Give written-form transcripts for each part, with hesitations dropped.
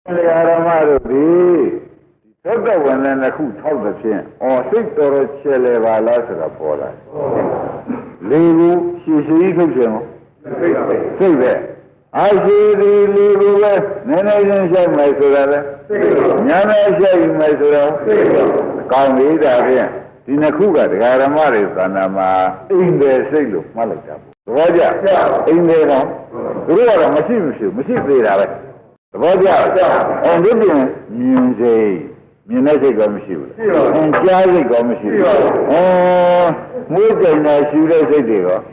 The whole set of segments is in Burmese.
Legaramaro di Tota when and a coup told the chin, or 6 or chele valasra pola. Levu, she equal. Say there. I see the Levu, Nana shall my Sura, Yana shall my Sura, come with that. In a cougar, the Garamari, Sanama, in the Silo, Malaka. Raja, in the Rua, machine, Raja, and living music, music of Missouri, and jazzy of Missouri. Oh, moving as you say,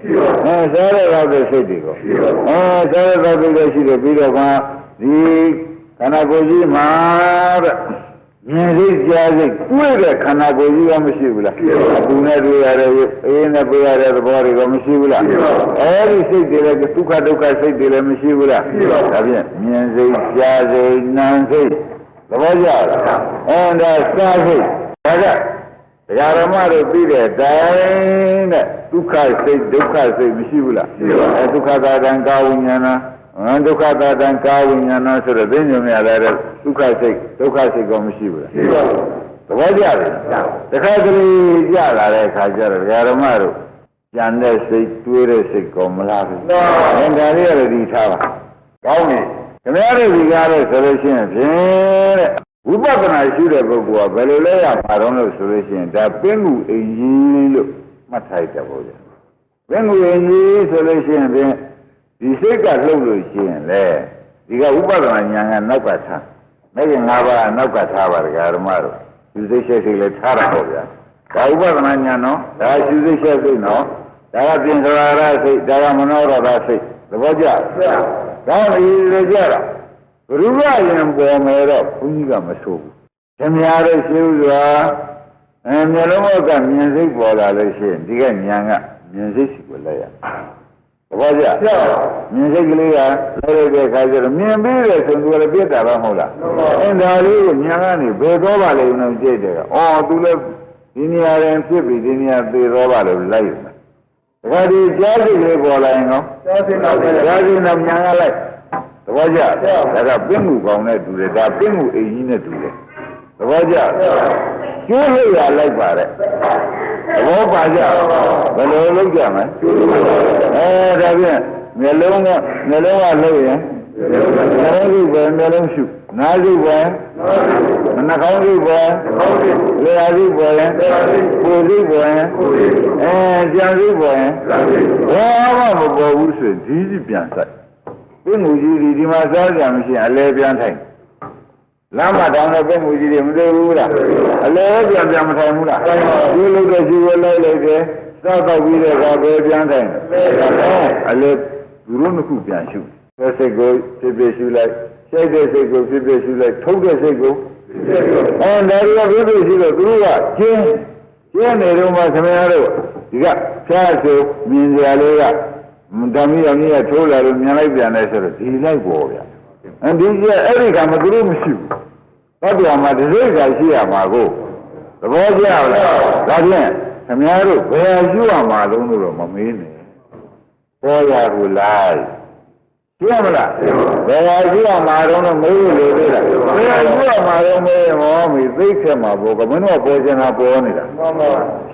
and Sarah of the city. Oh, Sarah of the city, the Kanagoji Mar. Music jazzy, with a Kanagoji of Missouri. Do not be in a prayer of the body of Missouri. Every city like the Tukaduka city of Missouri. Music jazzy, Nancy, the Vaja, and Sazi. The Yaramari be there, dying, Duka say Missouri. And Tukada and Gawinana. And Dukata dan Kawin and answer the Benjamin Dukasik Gomishibra. The Wajari, the Kadri Yara, Kajar, Yaramaru, Yanda Sik, Twitter Sik, Gomalavi, and the reality Tava. Kawni, the marriage Yara solution, Ubakana should have a Belea, Marono solution, that Bengu a yield, Mataita Boja. Bengu a yield solution, the sake of Lulu, there. You got Ubagan and Nokata. Maybe Nava and Nokata, Garamaro. You say, let's Haraboya. Ubagan, that's you say, no. That has been the Ramonora, the Vaja. Down is the Jara. Rurai and Bomero, Uniga Masu. Semiara Silva and Yalomoka music for the Alation, Digan Yanga, music will lay. Vaja, musically, Kaja, me and Beers and will be that Ramola. And I live in Yangani, Bedova, no Jada, or to live in your and Sipi, in your Bedova life. What is Jazzy Bolango? Jazzy of Yanga life. The Vaja, that a Bimu gone to the Bimu a unit to it. The Vaja, surely I like Barret. Oh, Baja, but look at me. Eh, Davian, Melona, Loyan, Melon shoot, Nazi boy, Nakaundi boy, Leazi boy, Puzi boy, and Janzi boy. Oh, I'm a boy who said, easy Bianca. When we did the massage machine, I lay Bianca. Lama down the pen with him, they would have. I love Yamamula. You look at you like start out with a baby and time. I let Runuku and shoot. First they go, Tibet you like, say they go, Tibet you like, 2 days ago. And there you have a Grua, Jen, Roma Samaro. You got Chaso, means the Alega, Mundami and Mia told her, and I said, he like warrior. And this year, every time a groom shoot. But you are my disease, I see a Margot. The boy, that Samiaro, where you are my own Mamini. Boy, who lies. Yamala, where you are my own movie, where you are my own mommy, they came up with a poison of Bonita.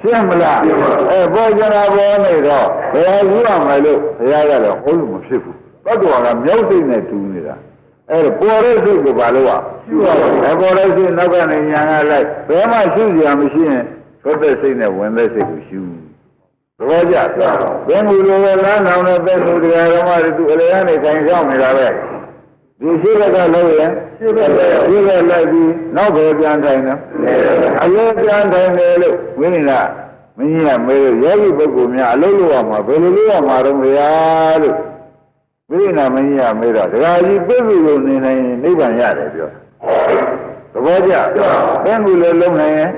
Shamala, a poison of Bonita, where you are my look, they are a whole Mushifu. But you are a melting at Tunida. A poor Balua. A poor Nagan in Yana like, where my shoes are machine, for the signal when they say shoes. Roja, when we will land on the bench with the Aramari to Elianic and Jamila. Do you see that I know you? You like me, no baby and China. I love the Antine, winning that. Me and Mary, Yagi Bogumia, Luluama, Belua, Marum, Vina Mania made us. Raji baby will need a neighbor yard. The Vaja, then we let them hang.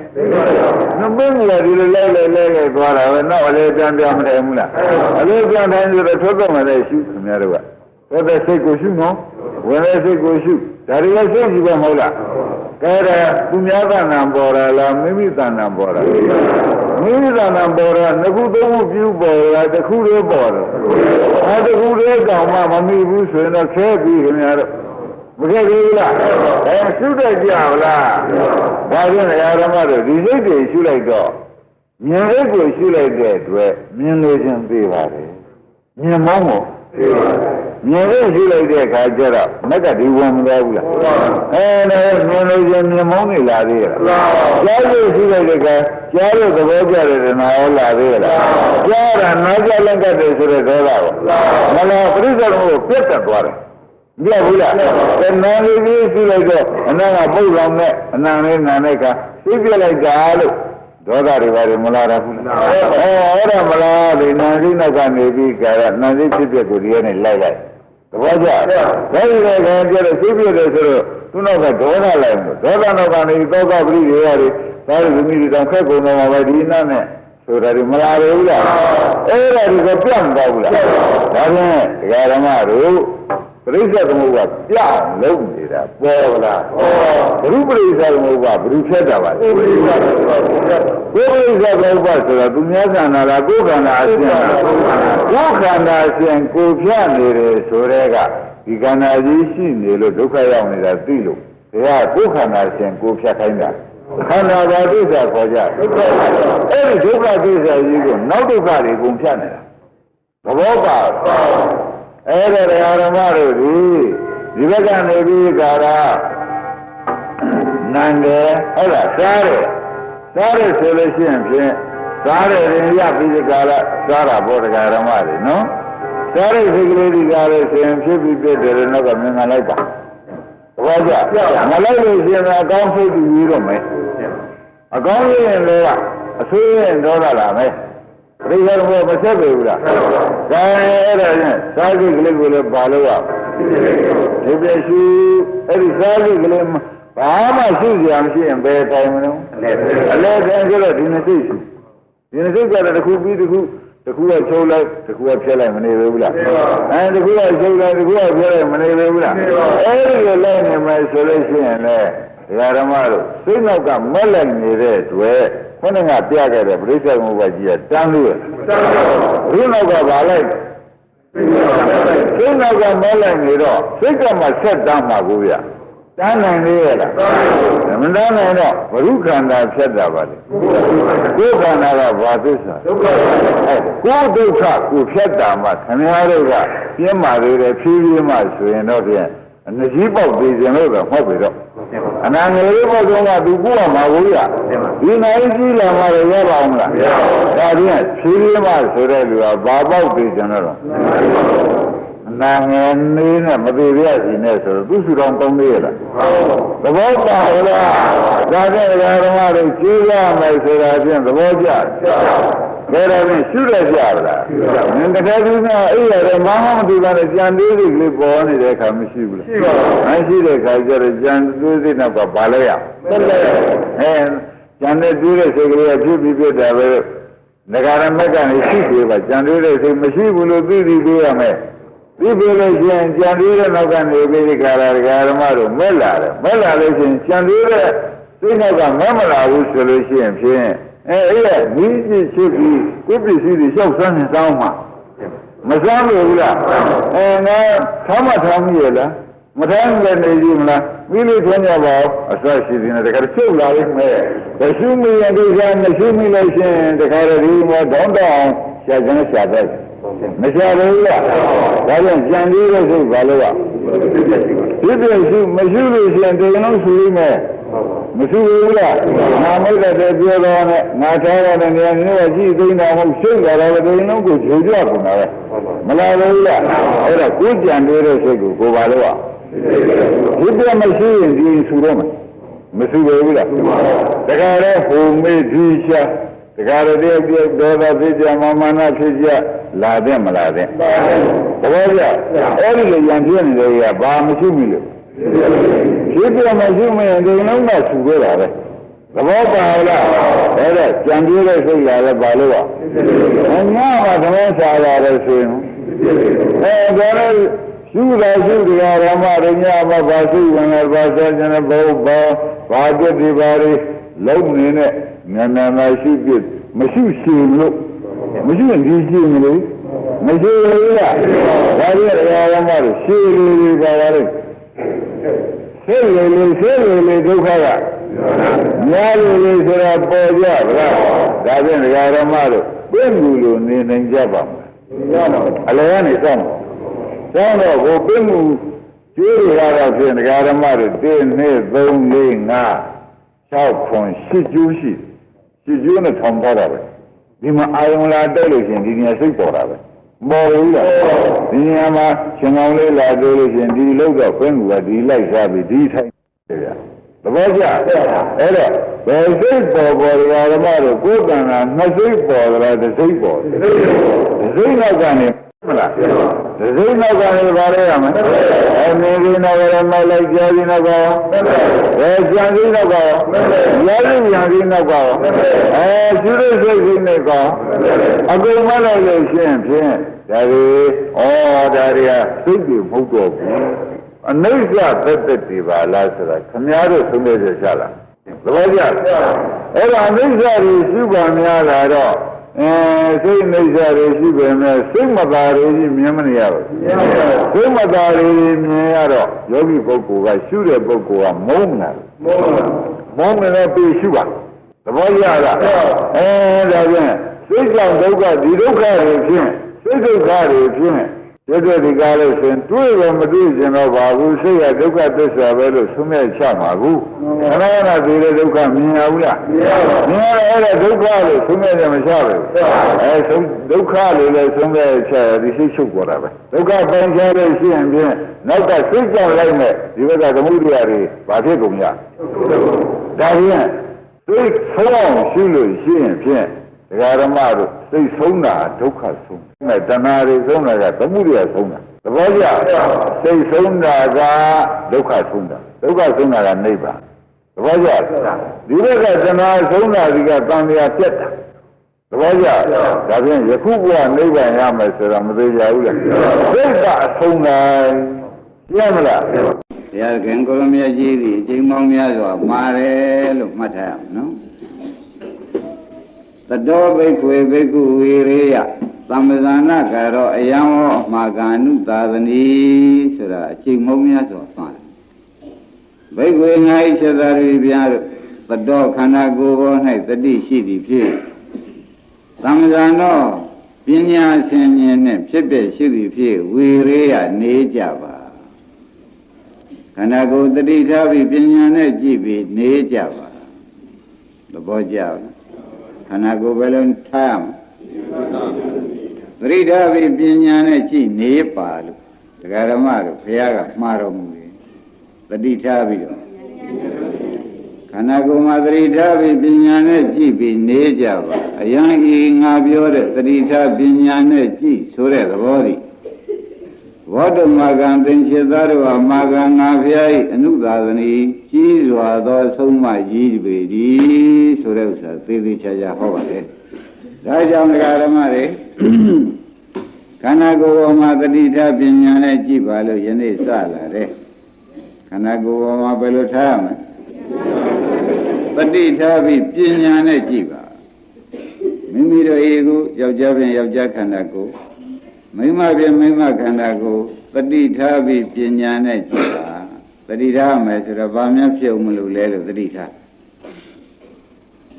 No, Ben will let it go. I will not let them down the Mula. I live down the Togo and they shoot from the other way. When they say go shoot, no? When they say go shoot, that is a thing you can hold up. Kara, Punyaka Nambora, Mimitan Nambora. Mimitan Nambora, the good view boy, the cool boy. I the good down, Mamma, me, and a cabby, မခဲ့ဘူးလားရှုတတ်ကြဗလားဒါဖြင့်ဓမ္မတို့ဒီစိတ်တွေရှုလိုက်တော့မြင်လေးကိုရှုလိုက်တဲ့အတွက်မြင်လို့ခြင်းသိပါတယ်မြင်မောင်းကိုသိပါတယ်မြင်လေးရှုလိုက်တဲ့အခါကျတော့မက်ကဒီဝင်မသွားဘူးလားဒါမြင်လို့ခြင်းမြင်မောင်းနေလာသေးရဲ့ကြားလို့ရှုလိုက်တဲ့အခါကြားလို့သဘောကျတဲ့နာရောလာသေးရဲ့ကြားတာနားကြလက်ကတည်းဆိုတဲ့ဒေါသကိုမလားပရိစ္ဆေသမုပ္ပါပြတ်တက်သွားတယ်မပြဘူးလားတဏှာလေးကြီးရှုလိုက်တော့အနန္တပုတ်လောင်နဲ့အနန္တလေးနာနဲ့ကသိပြလိုက်တာလို့ဒေါသတွေပါမလာဘူးလားအဲ့ဒါမလားဒီနာသိနောက်ကနေပြီးကြတာနာသိဖြစ်ဖြစ်ကိုဒီကနေလိုက်သဘောကျဒါဒီကခံပြတော့သိပြတယ်ဆိုတော့သူနောက်ကဒေါသလိုက်လို့ဒေါသနောက်ကနေသောကပရိတွေရတယ်ဒါရီသမီးတွေတောင်ခက်ကုန်တော့မှာပဲဒီနာနဲ့ဆိုတာဒီမလာဘူးလားအဲ့ဒါဒီကပြတ်မသွားဘူးလားဒါဖြင့်ဓမ္မတို့ပရိစ္ဆေသမုပ္ပါပြောင်းလုံးနေတာပေါ်လားဘုရုပရိစ္ဆေသမုပ္ပါဘုရုဖြတ်တာပါကိုပရိစ္ဆေသမုပ္ပါဆိုတော့သူများခန္ဓာလားကိုယ်ခန္ဓာအရှင်လားကိုယ်ခန္ဓာအရှင်ကိုဖြတ်နေတယ်ဆိုတဲ့ကဒီခန္ဓာကြီးရှိနေလို့ဒုက္ခရောက်နေတာသိလို့ဒါကကိုယ်ခန္ဓာအရှင်ကိုဖြတ်ခိုင်းတာခန္ဓာဘာဒုက္ခခေါ်ကြအဲ့ဒီဒုက္ခဒုက္ခကြီးကိုနောက်ဒုက္ခတွေကုန်ဖြတ်နေတာသဘောပါအဲ့ဒါဓမ္မတို့ဒီဘက်ကနေပြီးကာရနန္ဒေဟုတ်လားစားတယ်ဆိုလို့ရှိရင်ဖြင့်စားတယ်ရင်ရပြီးဒီကာရစားတာဘောဓဂဓမ္မတွေနော်စားတဲ့စိတ်ကလေးဒီကာရဆိုရင်ဖြစ်ပြီးပြည့်တယ်နောက်ကမြင်လိုက်ပါဘောကြမလိုက်လို့ရှိရင်အကောင်းစိတ်ကြည့်တော့မယ်အကောင်းရင်လည်းအဆိုးရင်ဒေါသလာမယ်ပရိစ္ဆေသမုပ္ပါမဆက်ပေဘူးလားဒါအဲ့ဒါနဲ့စားစိတ်ကလေးကိုလည်းပါလို့ရဒီပြရှိအဲ့ဒီစားစိတ်ကလေးဘာမှရှိကြမရှိရင်ဘယ်တိုင်မလို့အလဲတိုင်းကျတော့ဒီနှစ်စိတ်ရှိဒီနှစ်စိတ်ကတော့တစ်ခုပြီးတစ်ခုကချုပ်လိုက်တစ်ခုကဖြတ်လိုက်မနေဘူးလားတစ်ခုကချုပ်လိုက်တစ်ခုကဖြတ်လိုက်မနေဘူးလားအဲ့ဒီလိုလိုက်နေမယ်ဆိုလို့ရှိရင်လေဓမ္မတို့စိတ်နောက်ကမက်လိုက်နေတဲ့တွေ့ခொနကပြခဲ့တဲ့ပရိစ္ဆေသမုပ္ပါကြီးကတန်းလို့ရဘုနောက်ကဘာလိုက်စိတ်နောက်ကမက်လိုက်နေတော့စိတ်ကမှဆက်တန်းမှာကိုရတန်းနိုင်လေရလားမတန်းနိုင်တော့ဘုရုခန္ဓာဖြတ်တာပါလေကိုယ်ခန္ဓာကဘာသစ္စာဒုက္ခကိုယ်ဒုက္ခကိုဖြတ်တာမှခင်ဗျားတို့ကပြင်းမာသေးတယ်ဖြည်းဖြည်းမှဆိုရင်တော့ဖြင့်အနကြီးပေါက်သေးခြင်းလို့ပဲဟုတ်ပြီတော့အနာငယ်လေးပေါက်တော့ကသူကိုယ်ကမှာဘူးရဒီနိုင်ကြီးလာမှရပါအောင်လားဒါပြင်ဖြည်းဖြည်းမှဆိုတဲ့လူကဘာပေါက်သေးခြင်းတော့အနာငယ်နေနဲ့မသေးရစီနဲ့ဆိုတော့သူစုတော်ကောင်းသေးရလားသဘောပါလားဒါဖြင့်ဓမ္မတွေကျေးရမယ်ဆိုတာဖြင့်သဘောကျဘယ်တော့မှရှုရကြပါလား။တကယ်လို့အဲ့ရတယ်မဟာမတူတာနဲ့ကြံသေးစိတ်ကလေးပေါ်နေတဲ့အခါမရှိဘူးလား။ရှိပါဘူး။မရှိတဲ့အခါကျတော့ကြံသေးစိတ်နောက်ကဘာလဲရ။ကြံတဲ့တွေးတဲ့စိတ်ကလေးကဖြစ်ပြီးပြတာပဲ။ငဃာရမက်ကနေရှိသေးပါကြံသေးတဲ့စိတ်မရှိဘူးလို့သိပြီးပြောရမယ်။သိပြီးလို့ရှိရင်ကြံသေးတဲ့နောက်ကနေပြီးဒီကာရဓမ္မတို့မဲ့လာတယ်။မဲ့လာလို့ရှိရင်ကြံသေးတဲ့စိတ်နောက်ကမမလာဘူးဆိုလို့ရှိရင်ဖြင့်အဲ့ဒါမိကြီးရှိပြီးကိုယ်ပစ္စည်းတွေလျှောက်ဆန်းနေတောင်းမှာမဆန်းဘူးလားငါထောင်းမထောင်းမိရလားမထောင်းလည်းနေကြည့်မလားမိလို့ထွန်းကြပါအစရှိသေးတယ်တခါချုပ်လာလိမ့်မယ်တရှုမိရင်ဒီကမရှုမိလို့ရှင်တခါတည်းမောတောင်းတောင်းရှာကျန်းရှာတဲ့မရှာဘူးလားဒါကြောင့်ကြံသေးတဲ့စိတ်ဘာလို့ဒီပြည့်စုမရှုလို့ရှင်တကယ်လို့ရှုလိမ့်မယ်မရှိဘူးလားငါမိတ်တဲ့ပြောတော့နဲ့ငါထားတဲ့နေရာမျိုးကကြည့်သိနေတာမဟုတ်ရှုပ်တာလည်းဒီလုံးကိုဂျိုကြကုန်တာပဲမလားဘူးလားအဲ့ဒါကိုကြံသေးတဲ့စိတ်ကိုပါလို့ဒီပြမရှိရင်ဒီဆူတော့မယ်မရှိဘူးလားတခါလဲဟိုမေ့ဒီရှာတခါတည်းပြောဒေါသဖြစ်ကြမာနဖြစ်ကြလာတဲ့မလားတဲ့သဘောကျအဲ့ဒီလိုရံပြနေတယ်ကဘာမရှိဘူးလို့ဖြစ်ပြမရှိမရင်ဒီလုံးကဆူရတာပဲသဘောပါလားအဲ့ဒါကြံပြတဲ့စိတ်လာလဲပါလို့ညမှာသမန်းစားရတယ်ဆိုရင်ဒါလည်းရှုတာရှုတရားဓမ္မရညမှာဘာသိဝင်လဲဘာဆက်ခြင်းလဲဘာပြည့်ဒီပါရီလုံးနေနဲ့နာမရှိပြည့်မရှိရှင်လို့မရှိရင်ဒီရှင်လို့မရှိဘူးလားဒါပြည့်တရားဓမ္မတွေရှင်းလေးပါပါလေ စိတ်လေလေဒုက္ခကများလေဆိုတာပေါ်ကြဗလားဒါဖြင့်ဒကာရမတို့ပြင့်မှုလိုနေနိုင်ကြပါမလားအလယ်ကနေစောင့်တော့ကိုပြင့်မှုကျွေးရတာဖြင့်ဒကာရမတို့1 2 3 4 5 6 8ကျိုးရှိကျိုးနဲ့ထောင်ထားတာပဲဒီမှာအာယုံလာတက်လို့ရှိရင်ဒီနေရာစိတ်ပေါ်တာပဲပေါ်ဘူးလားဒီနေရာမှာရှင်ကောင်းလေးလာတွေ့လို့ရှိရင်ဒီလောက်တော့ပြင့်မှုကဒီလိုက်စားပြီးဒီထိုင်တယ်ဗျာသဘောကျအဲ့တော့ဘယ်စိတ်ပေါ်ဒကာရမတို့ကိုယ်ကံကနှစ်စိတ်ပေါ်သလားတစ်စိတ်ပေါ်တစ်စိတ်နောက်ကနေမလားဒီစိတ်နောက်ကလည်းပါရရမယ်အနေဒီနောက်ကလည်းမိုက်လိုက်ကြာဒီနောက်ကကြံဒီနောက်ကရာဇိညာဒီနောက်ကကျွတ်စိတ်စိတ်နဲ့ကအကုန်မလိုက်လို့ရှင်းဖြင့်ဒါတွေဒါတွေကစိတ်တွေမဟုတ်တော့ဘူးအနိစ္စသက်သက်တွေပါလားဆိုတာခမည်းတော်သုံးတဲ့ချက်လားသဘောကျအဲ့ဒါအနိစ္စတွေရှိပါများလာတော့စိတ်နိစ္စတွေရှိပေမဲ့စိတ်မသာတွေကြီးမြင်မနေရဘူးစိတ်မသာတွေမြင်ရတော့ယောဂီပုဂ္ဂိုလ်ကရှုတဲ့ပုဂ္ဂိုလ်ကမုန်းတယ်မုန်းတယ်ပြီးရှုပါသဘောကျလားဒါဖြင့်စိတ်ကြောင့်ဒုက္ခဒီဒုက္ခတွေဖြင့်စိတ်ဒုက္ခတွေဖြင့်ဒီကားလို့ဆိုရင်တွေးတော့မတွေးကျင်တော့ပါဘူးစိတ်ကဒုက္ခသစ္စာပဲလို့သုံးမဲ့ချမှာဘူးခဏခဏသိတဲ့ဒုက္ခမြင်ရဘူးလားမြင်ရအဲ့ဒါဒုက္ခလို့သုံးမဲ့တယ်မချဘူးဆုံးဒုက္ခလို့လည်းသုံးမဲ့ချဒီစိတ်ချုပ်ပေါ်တာပဲဒုက္ခပိုင်းခြားလို့ရှိရင်ဖြင့်နောက်ကစိတ်ကြောင့်လိုက်မဲ့ဒီဘက်ကသမုဒ္ဒရာတွေဘာဖြစ်ကုန်ကြဒါဖြင့်စိတ်ဆုံးအောင်ရှိလို့ရှိရင်ဖြင့်ဒကာရမတို့စိတ်ဆုံးတာဒုက္ခဆုံးတဏှာတွေဆုံးတာကသမုဒိယဆုံးတာသဘောကျစိတ်ဆုံးတာကဒုက္ခဆုံးတာဒုက္ခဆုံးတာကနိဗ္ဗာန်သဘောကျဒီဘက်ကတဏှာဆုံးတာဒီကသံဃာပြတ်တာသဘောကျဒါဖြင့်ယခုဘဝနိဗ္ဗာန်ရမယ်ဆိုတာမသေးကြဘူးလားစိတ်ကအဆုံးတိုင်းပြတ်မလားဘုရားခင်ကိုရမကြီးဒီအချိန်မောင်းများစွာမှာတယ်လို့မှတ်ထားရအောင်နော်သတောဘိက္ခွေဘိက္ခုဝေရေယသမ္ပဇာနာကရောအယံဟောအမှာကာနုသာသနီဆိုတာအချိန်မုံများစွာသွားတယ်ဘိက္ခွေငါ၏ချက်သားတွေပြားတို့သတောခန္ဓာကိုယ်ပေါ်၌တတိရှိသည်ဖြင့်သမ္ပဇာနောပညာရှင်ဉာဏ်နဲ့ဖြစ်တဲ့ရှိသည်ဖြင့်ဝေရေယနေကြပါခန္ဓာကိုယ်တတိထားပြီးပညာနဲ့ကြည့်ပြီးနေကြပါသဘောကျလားခန္ဓာကိုယ်ပဲလုံးထားရမယ်သတိထားပြီးပညာနဲ့ကြည့်နေပါလို့ဒကာဓမ္မတို့ဘုရားကမှားတော်မူတယ်သတိထားပြီးတော့ခန္ဓာကိုယ်မှာသတိထားပြီးပညာနဲ့ကြည့်ပြီးနေကြပါအယံဤငါပြောတဲ့သတိထားပညာနဲ့ကြည့်ဆိုတဲ့သဘောဒီဘောဓမာကံသင်္ချေသားတို့ဟာမာကံငါဘုရား၏အနုသာသနီကြီးစွာသောဆုံးမကြီးပေသည်ဆိုတဲ့ဥစ္စာသေသေးချာချာဟောပါတယ်ဒါကြောင့်ဒကာဓမ္မတွေခန္ဓာကိုယ်ပေါ်မှာတတိထားပညာနဲ့ကြည့်ပါလို့ယနေ့စလာတယ်ခန္ဓာကိုယ်ပေါ်မှာဘယ်လိုထားရမလဲတတိထားပြီးပညာနဲ့ကြည့်ပါမိမိတို့ဤကိုယောက်ျားဖြင့်ယောက်ျားခန္ဓာကိုယ်မိန်းမဖြင့်မိန်းမခန္ဓာကိုယ်တတိထားပြီးပညာနဲ့ကြည့်ပါတတိထားမယ်ဆိုတော့ဘာများဖြစ်ဦးမလို့လဲလို့တတိထား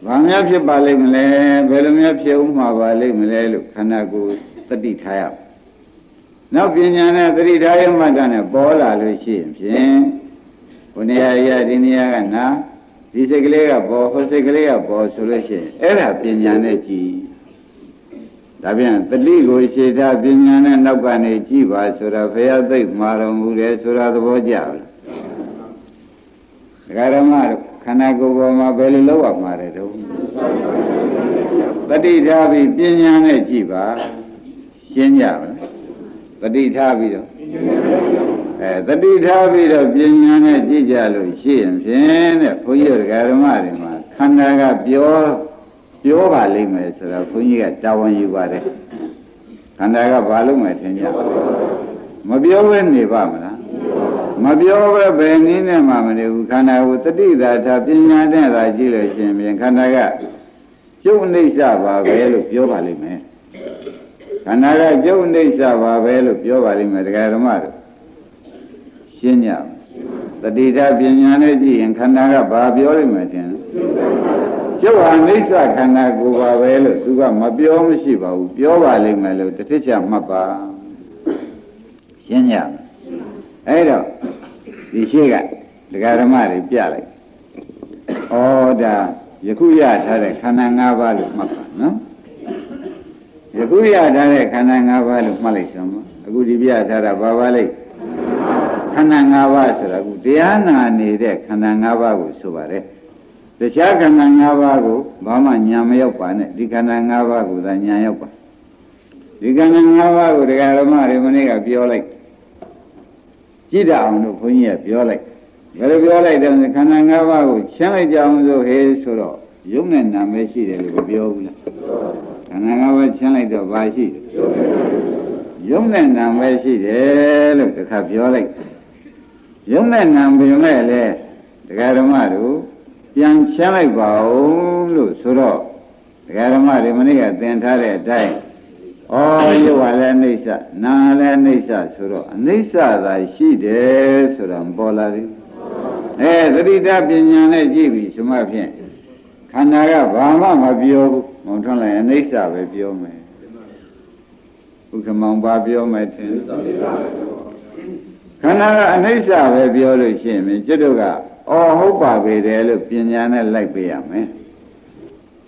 ဘာများဖြစ်ပါလိမ့်မလဲဘယ်လိုများဖြစ်ဦးမှာပါလိမ့်မလဲလို့ခန္ဓာကိုယ်တတိထားရနောက်ပညာနဲ့တတိထားရမှတ်တာနဲ့ပေါ်လာလို့ရှိရင်ဖြင့်ဘုနေရာရဒီနေရာကနာဒီစိတ်ကလေးကပေါ်ဟိုစိတ်ကလေးကပေါ်ဆိုလို့ရှိရင်အဲ့ဒါပညာနဲ့ကြည့်ဒါပြန်တတိကိုရှေ့ထားပညာနဲ့နောက်ကနေကြည့်ပါဆိုတော့ဘုရားသိမှာတော်မူတယ်ဆိုတာသဘောကျလားဒကာရမတို့ခန္ဓာကိုယ်ပေါ်မှာဘယ်လိုလုပ်ရမှာလဲတော့တတိထားပြီးပညာနဲ့ကြည့်ပါရှင်းကြပါတတိထားပြီးတော့တတိထားပြီးတော့ပညာနဲ့ကြည့်ကြလို့ရှိရင်ဖြင့်တဲ့ဘုန်းကြီးတို့ဒကာရမတွေမှာခန္ဓာကပြောပါလိမ့်မယ်ဆိုတော့ဘုန်းကြီးကတာဝန်ယူပါတယ်ခန္ဓာကဘာလို့မယ်ထင်ကြမပြောဘဲနေပါမလားမပြောဘဲဘယ်နည်းနဲ့မှမနေဘူးခန္ဓာကိုတတိသာထားပညာနဲ့သာကြည့်လို့ရှိရင်ပြင်ခန္ဓာကကျုပ်အိဋ္ဌပါပဲလို့ပြောပါလိမ့်မယ်ခန္ဓာကကျုပ်အိဋ္ဌပါပဲလို့ပြောပါလိမ့်မယ်ဒကာဓမ္မတို့ရှင်းကြ တတိယပညာနဲ့ကြည့်ရင်ခန္ဓာကဘာပြောလိမ့်မယ်ထင်ကျုပ်ဟာအိဋ္ဌခန္ဓာကိုယ်ပါပဲလို့သူကမပြောမရှိပါဘူးပြောပါလိမ့်မယ်လို့တစ်ထစ်ချမှတ်ပါရှင်းကြအဲ့တော့ဒီရှိကဒကာဓမ္မတွေပြလိုက်ဩဒါယခုရထားတဲ့ခန္ဓာ၅ပါးလို့မှတ်ပါနော်ယခုရထားတဲ့ခန္ဓာ၅ပါးလို့မှတ်လိုက်စမ်းပါအခုဒီပြထားတာဘာပါလိမ့်ခန္ဓာ၅ပါးဆိုတာအခုတရားနာနေတဲ့ခန္ဓာ၅ပါးကိုဆိုပါတယ်တခြားခန္ဓာ၅ပါးကိုဘာမှညာမရောက်ပါနဲ့ဒီခန္ဓာ၅ပါးကိုသာညာရောက်ပါဒီခန္ဓာ၅ပါးကိုဒကာဓမ္မတွေမနေ့ကပြောလိုက်ကြည့်တတ်အောင်လို့ဘုန်းကြီးကပြောလိုက်ဘယ်လိုပြောလိုက်တယ်ခန္ဓာ၅ပါးကိုရှင်းလိုက်ကြအောင်ဆိုဟေးဆိုတော့ယုံနဲ့နာမဲရှိတယ်လို့ပြောဘူးလားခန္ဓာ၅ပါးရှင်းလိုက်တော့ဘာရှိတယ်ယုံနဲ့နာမဲရှိတယ်လို့တစ်ခါပြောလိုက်ယုံနဲ့နာပြင်မဲ့လေဒကာဓမ္မတို့ပြန်ရှင်းလိုက်ပါဦးလို့ဆိုတော့ဒကာဓမ္မတွေမနေ့ကသင်ထားတဲ့အတိုင်းဩရုပ်ကလည်းအိဋ္ဌနာလည်းအိဋ္ဌဆိုတော့အိဋ္ဌသာရှိတယ်ဆိုတာပေါ်လာပြီသတိတပညာနဲ့ကြည့်ပြီဆိုမှဖြင့်ခန္ဓာကဘာမှမပြောဘူးမုံထွန်းလိုက်အိဋ္ဌပဲပြောမယ်ဥက္ကမောင်ဘာပြောမယ်ထင်ခန္ဓာကအနိစ္စပဲပြောလို့ရှိရင်ကျွတ်တို့ကဟုတ်ပါပေတယ်လို့ပညာနဲ့လိုက်ပေးရမယ်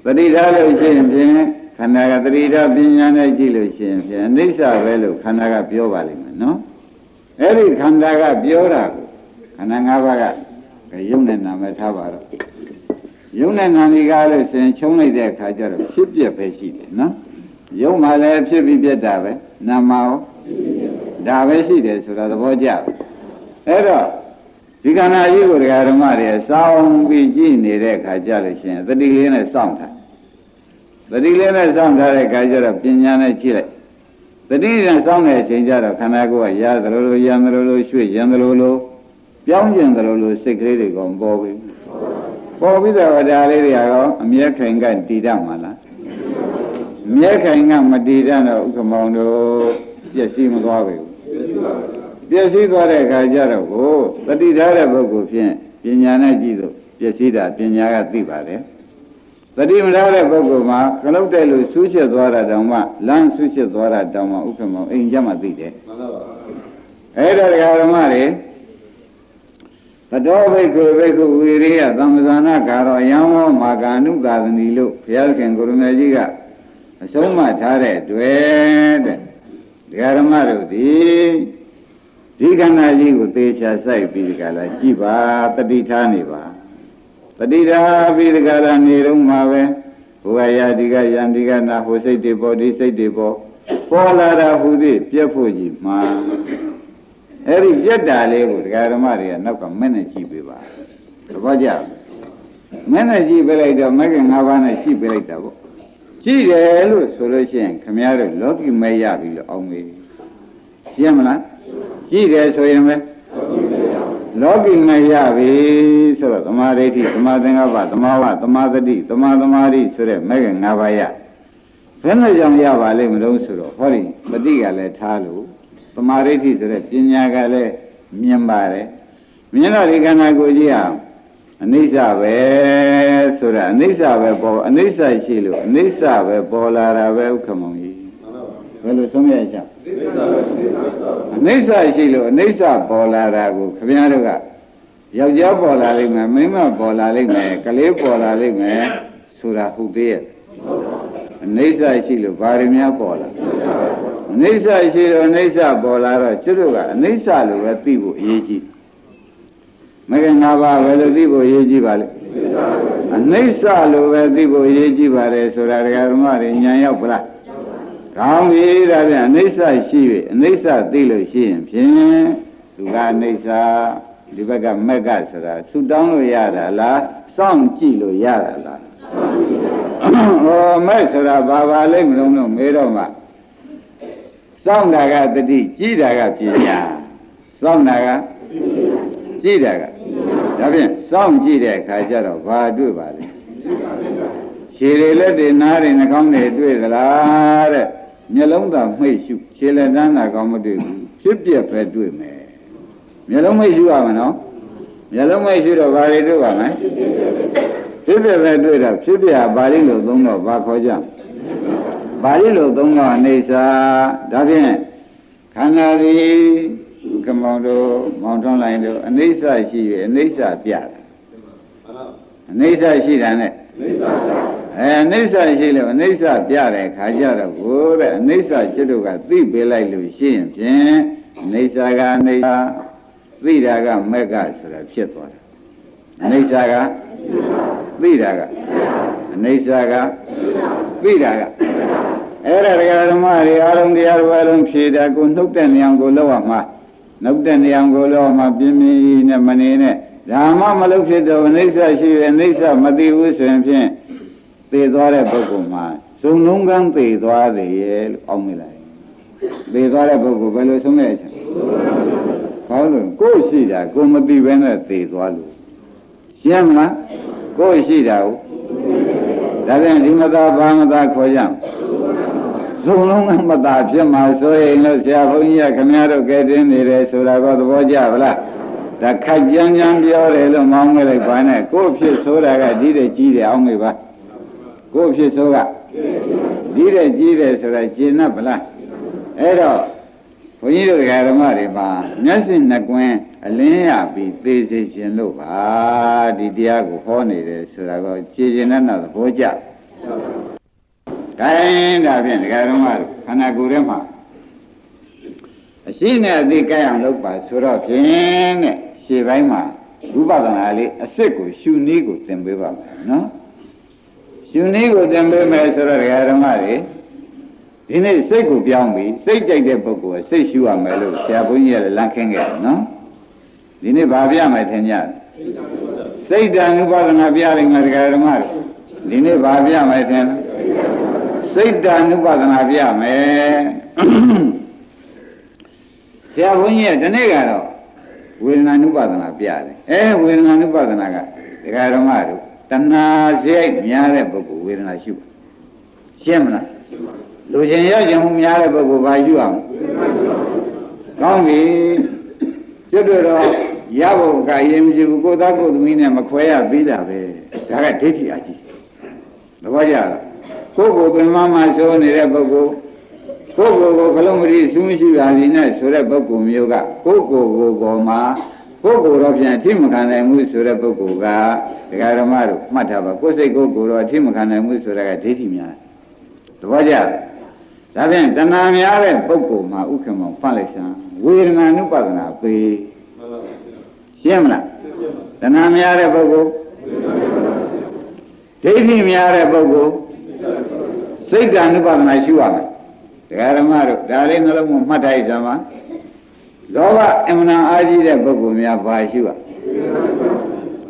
သတိထားလို့ရှိရင်ဖြင့်ခန္ဓာကသတိထားပညာနဲ့ကြည့်လို့ရှိရင်ဖြင့်အနိစ္စပဲလို့ခန္ဓာကပြောပါလိမ့်မယ်နော်အဲ့ဒီခန္ဓာကပြောတာကိုခန္ဓာ၅ပါးကယုံနဲ့နာမထားပါတော့ယုံနဲ့နာနေကားလို့ရှင်ချုံလိုက်တဲ့အခါကျတော့ဖြစ်ပြပဲရှိတယ်နော်ယုံမှလည်းဖြစ်ပြီးပြတ်တာပဲနာမရောဒါပဲရှိတယ်ဆိုတာသဘောကျအဲ့တော့ဒီခန္ဓာကြီးကိုဒကာဓမ္မတွေစောင့်ပြီးကြည့်နေတဲ့အခါကျလို့ရှင်သတိလေးနဲ့စောင့်ထားသတိလေးနဲ့စောင့်ထားတဲ့အခါကျတော့ပညာနဲ့ကြည့်လိုက်သတိနဲ့စောင့်တဲ့အချိန်ကျတော့ခန္ဓာကိုယ်ကရသလိုလိုရံသလိုလိုရွှေ့ရံသလိုလိုပြောင်းကျင်သလိုလိုစိတ်ကလေးတွေကပေါ်ပြီးတော့ဒါလေးတွေကတော့အမြဲခိုင်ကတည်တတ်မှာလားအမြဲခိုင်ကမတည်တတ်တော့ဥက္ကမောင်တို့ပြည့်စည်မသွားဘူးပြည့်စည်သွားတဲ့အခါကျတော့ကိုတတိထားတဲ့ပုဂ္ဂိုလ်ဖြင့်ပညာနဲ့ကြည့်လို့ပြည့်စည်တာပညာကသိပါတယ်တတိမထားတဲ့ပုဂ္ဂိုလ်မှာခလုတ်တဲ့လို့ဆူးချစ်သွားတာတောင်မှလမ်းဆူးချစ်သွားတာတောင်မှဥက္ကမောင်အိမ်ကျမှသိတယ်မှန်ပါပါအဲ့ဒါဓမ္မတွေသတောဘိက္ခုဘိက္ခုဝိရိယသမ္ပဇာနာကာရောယံဝမာကာနုသာသနီလို့ဘုရားခင်ကိုရမေကြီးကအဆုံးမထားတဲ့တွေ့တဲ့ဓမ္မတို့ဒီခန္ဓာကြီးကိုသေချာစိုက်ပြီးဒီကလာကြည့်ပါတတိထားနေပါတတိထားပြီးဒီကလာနေတော့မှာပဲဘုရားယာဒီကယံဒီကနာဟိုစိတ်တွေပေါ်ဒီစိတ်တွေပေါ်လာတာဟူသည်ပြတ်ဖို့ကြီးမှာအဲ့ဒီပြတ်တာလေးကိုဒကာဓမ္မတွေကနောက်ကမဲ့နဲ့ကြည့်ပေးပါသဘောကျမဲ့နဲ့ကြည့်ပေးလိုက်တော့မဂ္ဂင်၅ပါးနဲ့ကြည့်ပေးလိုက်တာပေါ့ကြည့်တယ်လို့ဆိုလို့ရှိရင်ခမည်းတော်လောကီမဲ့ရပြီလို့အောင်မေးရှင်းမလားကြည့်တယ်ဆိုရင်ပဲလောကီမဲ့ရပြီဆိုတော့သမာဓိဋ္ဌိသမာသင်္ကပ္ပသမာဝသမာသတိသမာသမာဓိဆိုတဲ့မဂ္ဂင်၅ပါးရဘယ်နဲ့ကြောင့်ရပါလိမ့်မလို့ဆိုတော့ဟောဒီပฏิကလည်းထားလို့သမာဓိဋ္ဌိဆိုတဲ့ပညာကလည်းမြင်ပါတယ်မြင်တော့ဒီခန္ဓာကိုယ်ကြီးဟာအနိစ္စပဲဆိုတာအနိစ္စပဲပေါ်အနိစ္စရှိလို့အနိစ္စပဲပေါ်လာတာပဲဥက္ကမောင်ကြီးဘယ်လိုဆုံးရကြအနိစ္စရှိလို့အနိစ္စပေါ်လာတာကိုခင်ဗျားတို့ကယောက်ျားပေါ်လာလိမ့်မယ်မိန်းမပေါ်လာလိမ့်မယ်ကလေးပေါ်လာလိမ့်မယ်ဆိုတာဟုတ်သေးရဲ့အနိစ္စရှိလို့ဘာတွေများပေါ်လာအနိစ္စရှိလို့အနိစ္စပေါ်လာတော့ကျွတ်တို့ကအနိစ္စလို့ပဲသိဖို့အရေးကြီးမဂ္ဂင်၅ပါးပဲလို့သိဖို့အရေးကြီးပါလေအနိစ္စလို့ပဲသိဖို့အရေးကြီးပါတယ်ဆိုတာဓမ္မတွေဉာဏ်ရောက်ပလားကောင်းပြီဒါပြန်အနိစ္စရှိ၍အနိစ္စသိလို့ရှိရင်ဖြင့်သူကအနိစ္စဒီဘက်ကမက်ကဆိုတာဆူတောင်းလို့ရတာလားစောင့်ကြည့်လို့ရတာလားဟောမဲ့ဆိုတာဘာလိမ့်မလို့မေးတော့မှစောင့်တာကတတိကြည့်တာကပညာစောင့်တာကကြည့်တာကဒါဖြင့်စောင့်ကြည့်တဲ့အခါကျတော့ဘာတွေ့ပါလဲခြေတွေလက်တွေနားတွေနှာခေါင်းတွေတွေ့သလားတဲ့မျက်လုံးသာမှိတ်ရှုခြေလက်တန်းသာကောင်းမတွေ့ဘူးဖြစ်ပြပဲတွေ့မယ်မျက်လုံးမှိတ်ရှုရမှာနော် မျက်လုံးမရှိတော့ဘာတွေတွေ့ပါမလဲဖြစ်ဖြစ်ပဲတွေ့တော့ဖြစ်ဖြစ်ဟာပါဠိလိုသုံးတော့ဘာခေါ်ကြပါဠိလိုသုံးတော့အနေစာဒါဖြင့်ခန္ဓာသည်ကမောင်တို့မောင်ထွန်းလိုက်တို့အနေစာရှိရအနေစာပြတယ်အနေစာရှိတာနဲ့အနေစာရှိလို့အနေစာပြတဲ့ခါကြတော့ကိုတဲ့အနေစာจิตတို့ကသိပေးလိုက်လို့ရှိရင်ဖြင့်အနေစာကအနေစာသိတာကမက်ကဆိုတာဖြစ်သွားတယ်အနေစာကသိတာကအနေစာကသိတာကအဲ့ဒါတရားဓမ္မတွေအားလုံးတရားတော်အားလုံးဖြေတာကိုနှုတ်တဲ့နေအောင်ကိုလောက်ရမှာနှုတ်တဲ့နေအောင်ကိုလောက်မှပြင်းပြင်းနဲ့မနေနဲ့ဓမ္မမလုပ်ဖြစ်တော့အိဋ္ဌရှိရအိဋ္ဌမသိဘူးဆိုရင်ဖြင့်သေသွားတဲ့ပုဂ္ဂိုလ်မှာဇုံလုံးကန်းသေသွားတယ်ရဲ့လို့အောက်မိလိုက်သေသွားတဲ့ပုဂ္ဂိုလ်ဘယ်လိုဆုံးမဲ့ချင်းဟောလို့ကိုယ်ရှိတာကိုမသိဘဲနဲ့သေသွားလို့ရှင်းမလားကိုယ်ရှိတာကိုဒါပြန်ဒီမသာဘာမသာခေါ်ကြဇုံလုံးကမသာဖြစ်မှာဆိုရင်လို့ဆရာဘုန်းကြီးကခင်ဗျားတို့ကဲတင်နေတယ်ဆိုတာကသဘောကျပါလားဒါခိုက်ကြမ်းကြမ်းပြောတယ်လို့မောင်းခဲ့လိုက်ပါနဲ့ကိုယ်ဖြစ်ဆိုတာကဒီတဲ့ကြီးတယ်အောင်မေပါကိုယ်ဖြစ်ဆိုကဒီတဲ့ကြီးတယ်ဆိုတာကျင်납ဗလားအဲ့တော့ဘုန်းကြီးတို့ဓမ္မတွေမှာမျက်စိနှစ်ကွင်းအလင်းရပြီးသေစေခြင်းလို့ပါဒီတရားကိုဟောနေတယ်ဆိုတာကကြည်ကျင်တဲ့သဘောကျခိုင်းဒါဖြင့်ဓမ္မတို့ခန္ဓာကိုယ်ထဲမှာအရှိနဲ့အသိကြအောင်လုပ်ပါဆိုတော့ဖြင့်တဲ့ရှေ့ပိုင်းမှာဝိပဿနာလေးအစစ်ကိုရှုနည်းကိုသင်ပေးပါမယ်နော်ရှုနည်းကိုသင်ပေးမယ်ဆိုတော့ဓမ္မတွေဒီနေ့စိတ်ကိုပြောင်းပြီးစိတ်ကြိုက်တဲ့ပုဂ္ဂိုလ်ကစိတ်ရှုရမယ်လို့ဆရာဘုန်းကြီးကလမ်းခင်းခဲ့တယ်နော်ဒီနေ့ဗာပြမယ်ထင်ကြတယ်စိတ်တ ानु ပါဒနာပြလိုက်မယ်ဓမ္မတွေဒီနေ့ဗာပြမယ်ထင်စိတ်တ ानु ပါဒနာပြမယ်ဆရာဘုန်းကြီးကဒီနေ့ကတော့ဝေဒနာ ानु ပါဒနာပြတယ်ဝေဒနာ ानु ပါဒနာကဓမ္မတို့တဏှာစိတ်များတဲ့ပုဂ္ဂိုလ်ဝေဒနာရှုရှင်းမလားလူချင်းရခြင်းမှုများတဲ့ပုဂ္ဂိုလ်ဘာရှုအောင်ကောင်းပြီကျွတ်တော့ရဖို့ကရင်မရှိဘူးကိုသားကိုသမီးနဲ့မခွဲရပြီးတာပဲဒါကဒိဋ္ဌိအကြီးသဘောကျလားကိုယ်ကိုပင်မမှာဆိုနေတဲ့ပုဂ္ဂိုလ်ကိုယ်ကိုခလုံးမတိစူးမရှိပါစီနဲ့ဆိုတဲ့ပုဂ္ဂိုလ်မျိုးကကိုယ်ကိုမှာကိုယ်ကိုတော့ပြန်အထိမခံနိုင်မှုဆိုတဲ့ပုဂ္ဂိုလ်ကဓမ္မတို့မှတ်ထားပါကိုယ်စိတ်ကိုယ်ကိုတော့အထိမခံနိုင်မှုဆိုတာကဒိဋ္ဌိများသဘောကျဒါဖြင့်တဏှာများတဲ့ပုဂ္ဂိုလ်မှာဥက္ကမောဖတ်လိုက်စမ်းဝေဒနာ ानु ပါဒနာပေရှင်းမလားတဏှာများတဲ့ပုဂ္ဂိုလ်ဒိဋ္ဌိများတဲ့ပုဂ္ဂိုလ်စိတ်တ ानु ပါဒနာရှုရမယ်ဓမ္မတို့ဒါလေးနှလုံးမှတ်ထားကြပါလောဘအမှန်အားကြီးတဲ့ပုဂ္ဂိုလ်များဘာရှုရ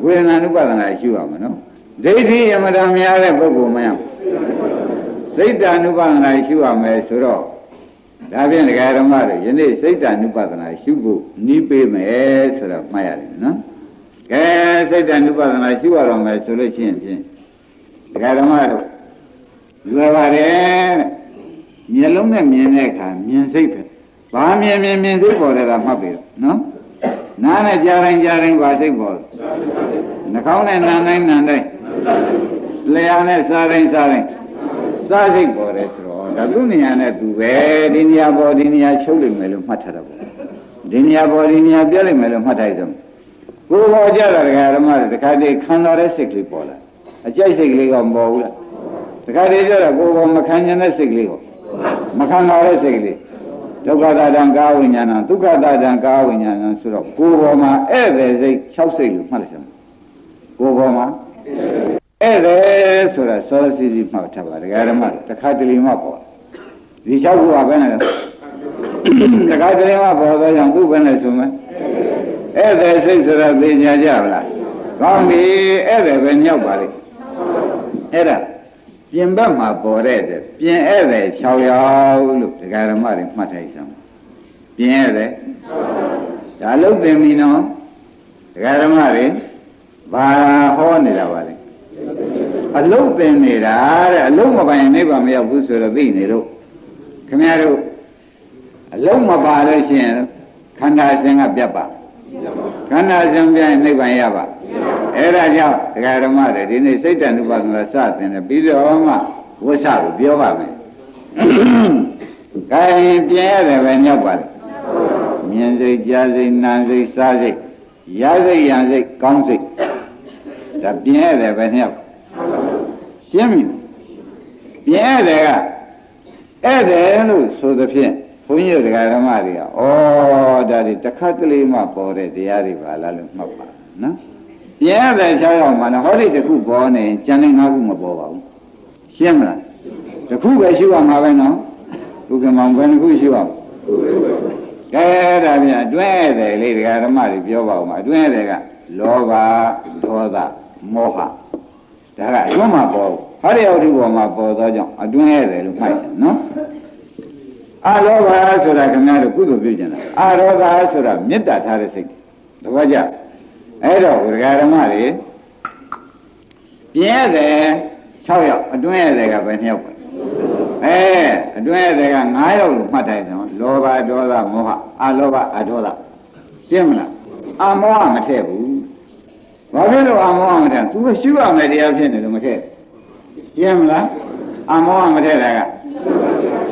ဝေဒနာ ानु ပါဒနာရှုရမယ်နော်ဒိဋ္ဌိအမှန်များတဲ့ပုဂ္ဂိုလ်များစိတ်တ ानु ပါဒနာရှုရမယ်ဆိုတော့ဒါဖြင့်ဓမ္မတို့ယနေ့စိတ်တ ानु ပါဒနာရှုဖို့နီးပေးမယ်ဆိုတော့မှတ်ရတယ်နော်ကဲစိတ်တ ानु ပါဒနာရှုရတော့မယ်ဆိုလို့ရှိရင်ဖြင့်ဓမ္မတို့လွယ်ပါတယ်မျက်လုံးနဲ့မြင်တဲ့အခါမြင်စိတ်ပဲဘာမြင်စိတ်ပေါ်တယ်လားမှတ်ပြီနော်နားနဲ့ကြားတိုင်းဘာစိတ်ပေါ်နှာခေါင်းနဲ့နားတိုင်းလျှာနဲ့စားတိုင်းစားစိတ်ပေါ်တယ်ဆိုတော့ဒါသူနေရာနဲ့သူပဲဒီနေရာပေါ်ဒီနေရာချုပ်လိမ့်မယ်လို့မှတ်ထားတာပေါ့ဒီနေရာပေါ်ဒီနေရာပြလိမ့်မယ်လို့မှတ်ထားကြတယ်ကိုယ်ပေါ်ကြတာဓမ္မတွေတခါတည်းခံတော်တဲ့စိတ်ကလေးပေါ်လာအကြိုက်စိတ်ကလေးကမပေါ်ဘူးလားတခါတည်းကျတော့ကိုယ်ပေါ်မခံနိုင်တဲ့စိတ်ကလေးကိုမခံတော်တဲ့စိတ်ကလေးဒုက္ခတာတံကာဝိညာဏဒုက္ခတာတံကာဝိညာဏဆိုတော့ကိုယ်ပေါ်မှာဧည့်သည်စိတ်6စိတ်လို့မှတ်လိုက်ကြတယ်ကိုယ်ပေါ်မှာဧည့်သည်ဆိုတာစောစီမှတ်ထားပါဓမ္မတခါတလေမှပေါ်ဒီ6ခုကပဲနဲ့တခါတလေမှပေါ်တော့ကြောင့်သူ့ပဲနဲ့ဆိုမယ်ဧည့်သည်စိတ်ဆိုတာသိကြကြပါလားကောင်းပြီဧည့်သည်ပဲညောက်ပါလိမ့်အဲ့ဒါပြင်ဘက်မှာပေါ်တဲ့ပြင်ဧည့်သည်6ယောက်လို့ဓမ္မတွေမှတ်ထားကြအောင်ပြင်ဧည့်သည်ဒါလုံးသင်ပြီနော်ဓမ္မတွေဘာဟောနေတာပါလဲအလုံးသင်နေတာတဲ့အလုံးမပိုင်နိဗ္ဗာန်မရောက်ဘူးဆိုတော့သိနေလို့ခင်ဗျားတို့အလုံးမပါလို့ရှိရင်ခန္ဓာအစဉ်ကပြတ်ပါ ခန္ဓာစဉ်ပြရင်နိဗ္ဗာန်ရပါအဲ့ဒါကြောင့်ဒကာဓမ္မတွေဒီနေ့စိတ်တ ानु ပါဒနာစတင်တယ်ပြီးတော့မှဝိသကိုပြောပါမယ်ခိုင်ပြင်းရတယ်ပဲညောက်ပါလေမြင်စိတ်ကြားစိတ်နာစိတ်စားစိတ်ရစိတ်ရံစိတ်ကောင်းစိတ်ဒါပြင်းရတယ်ပဲညောက်ရှင်းပြီပြင်းရတယ်ကအဲ့တယ်လို့ဆိုသဖြင့်ဘုန်းကြီးတို့ဓမ္မတွေကဩဒါတွေတစ်ခါကလေးမှပေါ်တဲ့တရားတွေပါလားလို့မှတ်ပါနော်ပြင်းရတယ်6ယောက်မှလည်းဟောဒီတစ်ခုပေါ်နေကျန်တဲ့5ခုမပေါ်ပါဘူးရှင်းမလားတစ်ခုပဲရှိရမှာပဲနော်သူကမောင်ဘယ်နှခုရှိရမှာကဲဒါပြန်အတွဲတယ်လေဓမ္မတွေပြောပါဦးမှာအတွဲတယ်ကလောဘဒေါသမောဟဒါကအမှမပေါ်ဟောဒီအောက်ဒီပေါ်မှာပေါ်သောကြောင့်အတွဲတယ်လို့မှတ်တယ်နော်အလောဘဆိုတာခင်ဗျားတို့ကုသိုလ်ပြုကျင်တာအရောဂါဆိုတာမေတ္တာထားတဲ့စိတ်တပည့်ကြအဲ့တော့ဓမ္မတွေပြင်းရတယ်6ယောက်အတွင်းရတယ်ကပဲ2ယောက်ပဲအတွင်းရတယ်က9ယောက်လို့မှတ်တိုင်းတော့လောဘဒေါသမောဟအလောဘအဒေါသရှင်းမလားအမောဟမထည့်ဘူးဘာဖြစ်လို့အမောဟမထည့်သူကရှုရမယ်တရားဖြစ်နေလို့မထည့်ရှင်းမလားအမောဟမထည့်တာက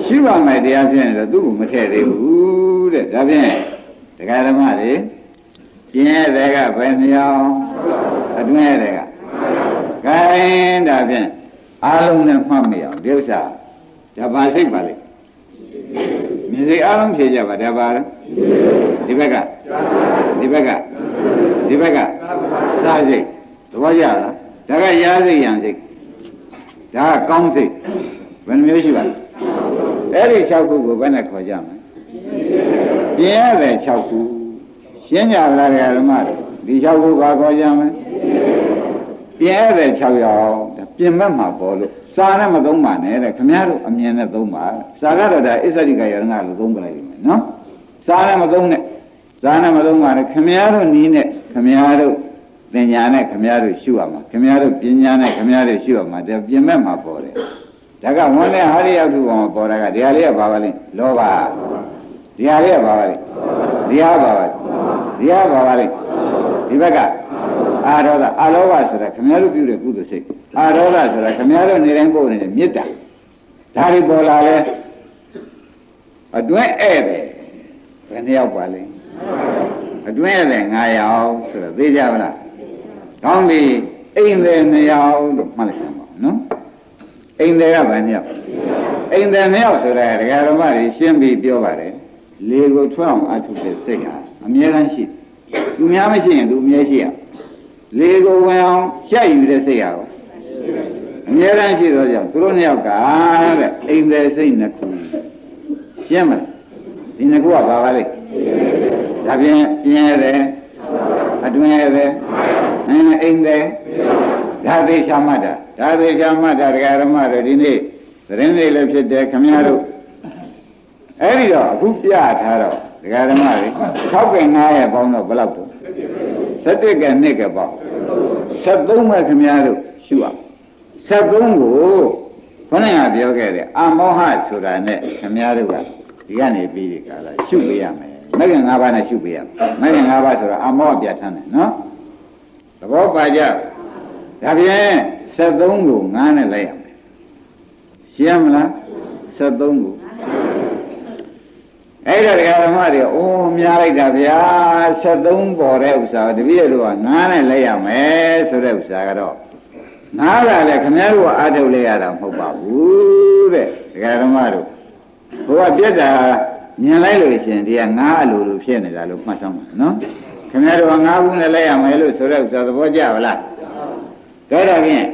ရှုရမယ်တရားဖြစ်နေတော့သူ့ကိုမထည့်သေးဘူးတဲ့ဒါဖြင့်တရားဓမ္မတွေပြင်းရတယ်ကဘယ်နှယောက်အတွင်းရတယ်ကခိုင်းဒါဖြင့်အားလုံးနဲ့မှတ်မရအောင်ဒီဥစ္စာဒါပါစိတ်ပါလေမြင်စိတ်အားလုံးဖြေကြပါဒါပါလားဒီဘက်ကစားစိတ်သဘောကျလားဒါကရားစိတ်ရံစိတ်ဒါကကောင်းစိတ်ဘယ်နှမျိုးရှိပါလဲအဲ့ဒီ6ခုကိုဘယ်နဲ့ခေါ်ကြမလဲပြင်းရတယ်6ခုရှင်းကြလားဓမ္မတွေဒီ6ခုဘာခေါ်ကြမလဲပြင်းရတယ်6ယောက်ပြင်မဲ့မှာပေါ်လို့စာနဲ့မသုံးပါနဲ့တဲ့ခမည်းတော်အမြင်နဲ့သုံးပါစာကတော့ဒါအစ္ဆရိကယရဏလို့သုံးကြလိုက်ပြီနော်စာနဲ့မသုံးနဲ့စာနဲ့မသုံးပါနဲ့ခမည်းတော်နီးနဲ့ခမည်းတော်ပညာနဲ့ခမည်းတော်ရှုရမှာခမည်းတော်ပညာနဲ့ခမည်းတော်ရှုရမှာဒါပြင်မဲ့မှာပေါ်တယ်ဒါကဝန်နဲ့ဟာရိယထုကောင်ပေါ်တာကဒီဟာလေးကဘာပါလဲလောဘဒီဟာလေးကဘာပါလဲဒီဟာပါပါလဲဒီဘက်ကအာရောဂအလောဘဆိုတာခမည်းတော်ပြုတဲ့ကုသိုလ်စိတ်အာရောဂဆိုတာခမည်းတော်နေတိုင်းပို့နေတဲ့မေတ္တာဒါတွေပေါ်လာလဲအတွင်းဧည့်တယ်ဘယ်နှယောက်ပါလဲအတွင်းဧည့်တယ်9ယောက်ဆိုတော့သိကြပါလားကောင်းပြီအိမ်တယ်2ယောက်လို့မှတ်လိုက်ပါနော်အိမ်တယ်ကဘယ်နှယောက်အိမ်တယ်2ယောက်ဆိုတာဒကာဓမ္မတွေရှင်းပြီးပြောပါတယ်လေကိုထွက်အောင်အထုတဲ့စိတ်ဟာအမြဲတမ်းရှိသူများမရှိရင်သူအမြဲရှိရလေကိုဝင်အောင်ရှက်ယူတဲ့စိတ်ဟာအမြဲတမ်းရှိသောကြောင့်သူတို့2ယောက်ကတဲ့အိမ်တယ်စိတ်2ခုရှင်းမလားဒီ2ခုကဘာပါလဲဒါဖြင့်ပြင်းရတယ်အတွင်းရတယ်အိမ်တယ်ဒါသိချမှတ်တာဒကာဓမ္မတို့ဒီနေ့သတင်းလေးလည်းဖြစ်တယ်ခမည်းတော်အဲ့ဒီတော့အခုပြထားတော့ဒကာဓမ္မတွေ6က9ရဲ့ပေါင်းတော့ဘယ်လောက်တော့17က2ကပေါင်း73ပဲခမည်းတော်ရှုရ73ကိုခေါင်းကပြောခဲ့တယ်အမောဟဆိုတာနဲ့ခမည်းတော်ကဒီကနေပြီးဒီကလာရှုပေးရမယ်မဂ္ဂင်5ပါးနဲ့ရှုပေးရမယ်မဂ္ဂင်5ပါးဆိုတာအမောဟပြဋ္ဌာန်းတယ်နော်သဘောပါကြဒါဖြင့်73ကို9နဲ့လိုက်ရမယ်ရှင်းမလား73ကိုအဲ့တော့ဓမ္မတွေအိုးများလိုက်တာဗျာ73ပေါ်တဲ့ဥစ္စာတပည့်တို့က9နဲ့လိုက်ရမယ်ဆိုတဲ့ဥစ္စာကတော့9ကလည်းခင်ဗျားတို့ကအားထုတ်လိုက်ရတာမဟုတ်ပါဘူးတဲ့ဓမ္မတို့ဘုရားပြက်တာမြင်လိုက်လို့ရှင်ဒီက9အလိုလိုဖြစ်နေတာလို့မှတ်ဆောင်ပါနော်ခင်ဗျားတို့က9ခုနဲ့လိုက်ရမယ်လို့ဆိုတဲ့ဥစ္စာသဘောကျပါလားဒါဖြင့်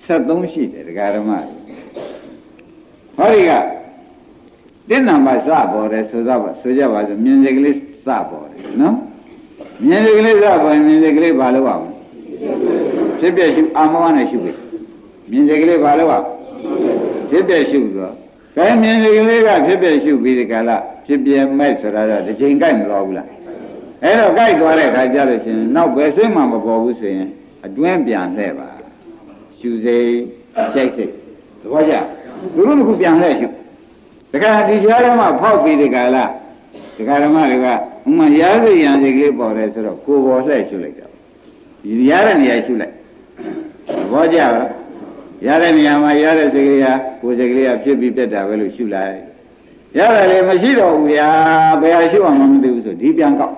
73ရှိတယ်ဓမ္မတွေဟောဒီကတင်းနံပါတ်စပေါ်တယ်ဆိုကြပါစို့မြင်စိတ်ကလေးစပေါ်တယ်နော်မြင်စိတ်ကလေးစပေါ်ရင်မြင်စိတ်ကလေးဘာလို့အောင်ဖြစ်ပြရှုအာမောဟနဲ့ရှုပြီမြင်စိတ်ကလေးဘာလို့အောင်ဖြစ်ပြရှုဆိုတော့ဒါမြင်စိတ်ကလေးကဖြစ်ပြရှုပြီးဒီကလာဖြစ်ပြမဲ့ဆိုတာတော့တစ်ချိန်ကြိုက်မသွားဘူးလားအဲ့တော့ကြိုက်သွားတဲ့အခါကျလို့ရှိရင်နောက်ဘယ်စိတ်မှမပေါ်ဘူးဆိုရင်အတွင်းပြန်လှည့်ပါရှုစိတ်ကြိုက်စိတ်သဘောကျသူတို့ကပြန်လှည့်ရှုတခါဒီကြားထဲမှာဖောက်ပြီးဒီကလာဒကာဓမ္မတွေက ဥမာရစိတ်ရံစိတ်ကလေးပေါ်တယ်ဆိုတော့ကိုယ်ပေါ်လှည့်ရှုလိုက်တာဒီရတဲ့နေရာရှုလိုက်ဘောကြပါရတဲ့နေရာမှာရတဲ့စိတ်ကလေးဟာကိုယ်စိတ်ကလေးကဖြစ်ပြီးပြတ်တာပဲလို့ရှုလိုက်ရတယ်လေမရှိတော့ဘူးဗျာဘယ်ဟာရှုအောင်မသိဘူးဆိုဒီပြန်ကောက်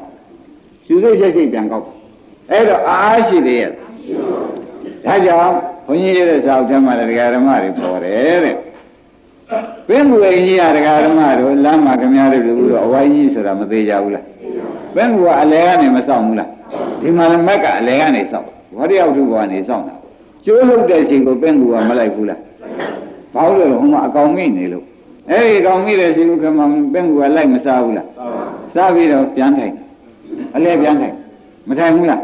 ရှုစိတ်ရှိပြန်ကောက်အဲ့တော့အားရှိသေးရဲ့ဒါကြောင့်ဘုန်းကြီးရဲ့စာအုပ်ထဲမှာတရားဓမ္မတွေပေါ်တယ်တဲ့ပင်ကူအင်းကြီးကတရားဓမ္မတို့လမ်းမှာခင်ဗျားတို့လူတို့အဝိုင်းကြီးဆိုတာမသေးကြဘူးလားပင်ကူကအလဲကနေမဆောင်ဘူးလားဒီမှာမက်ကအလဲကနေဆောင်ဘောတယောက်သူကနေဆောင်တာကျိုးလို့တဲ့ချိန်ကိုပင်ကူကမလိုက်ဘူးလားဘာလို့လဲဟိုမှာအကောင်မိနေလို့အဲ့ဒီကောင်မိတဲ့ချိန်ကိုခင်ဗျာပင်ကူကလိုက်မစားဘူးလားစားပြီးတော့ပြန်ထိုင်အလဲပြန်ထိုင်မထိုင်ဘူးလား